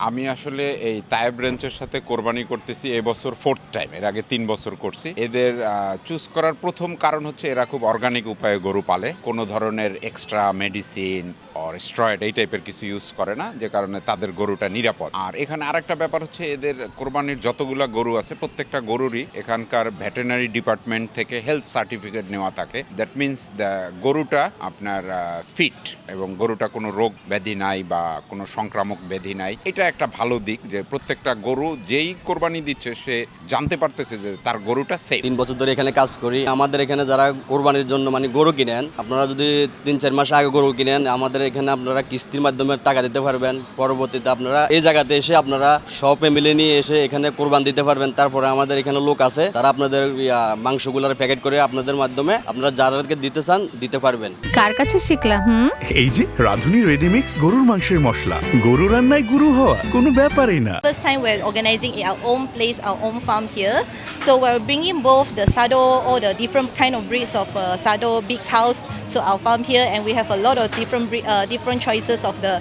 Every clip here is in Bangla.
আমি আসলে এই তায়েব রেঞ্চের সাথে কোরবানি করতেছি এবছর 4th টাইম। এর আগে 3 বছর করছি। এদের চুজ করার প্রথম কারণ হচ্ছে এরা খুব অর্গানিক উপায়ে গরু পালে, কোনো ধরনের এক্সট্রা মেডিসিন অর স্টেরয়েড এই টাইপের কিছু ইউজ করে না, যে কারণে তাদের গরুটা নিরাপদ। আর এখানে আরেকটা ব্যাপার হচ্ছে এদের কোরবানির যতগুলা গরু আছে প্রত্যেকটা গরুরই এখানকার ভেটেরিনারি ডিপার্টমেন্ট থেকে হেলথ সার্টিফিকেট নেওয়া থাকে। দ্যাট মিনস দ্য গরুটা আপনার ফিট এবং গরুটা কোনো রোগ ব্যাধি নাই বা কোনো সংক্রামক ব্যাধি নাই। এটা একটা ভালো দিক যে প্রত্যেকটা গরু যেই কোরবানি দিচ্ছে সে জানতে পারতেছে যে তার গরুটা সেফ। 3 বছর ধরে এখানে কাজ করি। আমাদের এখানে যারা কোরবানির জন্য মানে গরু কিনেন, আপনারা যদি 3-4 মাস আগে গরু কিনেন, আমাদের এখানে আপনারা কিস্তির মাধ্যমে টাকা দিতে পারবেন। পরবর্তীতে আপনারা এই জায়গাতে এসে আপনারা সব ফ্যামিলি নিয়ে এসে এখানে কোরবান দিতে পারবেন। তারপরে আমাদের এখানে লোক আছে, তারা আপনাদের মাংসগুলোর প্যাকেট করে আপনাদের মাধ্যমে আপনারা যাদেরকে দিতে চান দিতে পারবেন। কার কাছে শিখলা? এই যে রাধুনী রেডিমিক্স গরুর মাংসের মশলা, গরু রান্নায় গুরু হওয়া কোনো ব্যাপারই না। First time we're organizing in our own place, our own farm here. So we're bringing both the sado or the different kind of breeds of sado big cows to our farm here, and we have a lot of different choices of the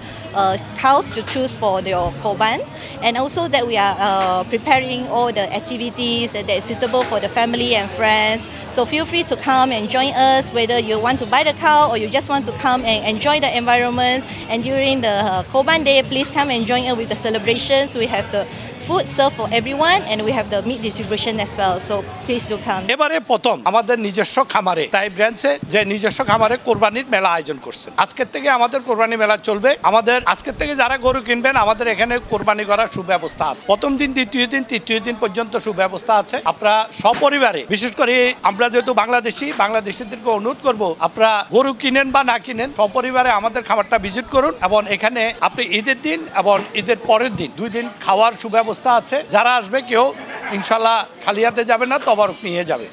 cows to choose for your korban, and also that we are preparing all the activities that is suitable for the family and friends. So feel free to come and join us, whether you want to buy the cow or you just want to come and enjoy the environment. And during the korban day, please come and join us with the celebrations. We have the food served for everyone, and we have the meat distribution as well. So please do come. এবারে প্রথম আমাদের নিজস্ব খামারে তাই ব্রাঞ্চে যে নিজস্ব খামারে কোরবানির মেলা আয়োজন করছেন। আজকের থেকে আমাদের কোরবানি মেলা চলবে। আমাদের আজকের থেকে যারা গরু কিনবেন আমাদের এখানে কোরবানি করার সুব্যবস্থা আছে। প্রথম দিন, দ্বিতীয় দিন, তৃতীয় দিন পর্যন্ত সুব্যবস্থা আছে। আপনারা সপরিবারে, বিশেষ করে আমরা যেহেতু বাংলাদেশিদেরকে অনুরোধ করব, আপনারা গরু কিনেন বা না কিনেন সপরিবারে আমাদের খামারটা ভিজিট করুন, এবং এখানে আপনি ঈদের দিন এবং ঈদের পরের দিন 2 দিন খাওয়ার সুব্যবস্থা আছে। যারা আসবে কেউ ইনশাল্লাহ খালি হাতে যাবে না, তবারক নিয়ে যাবে।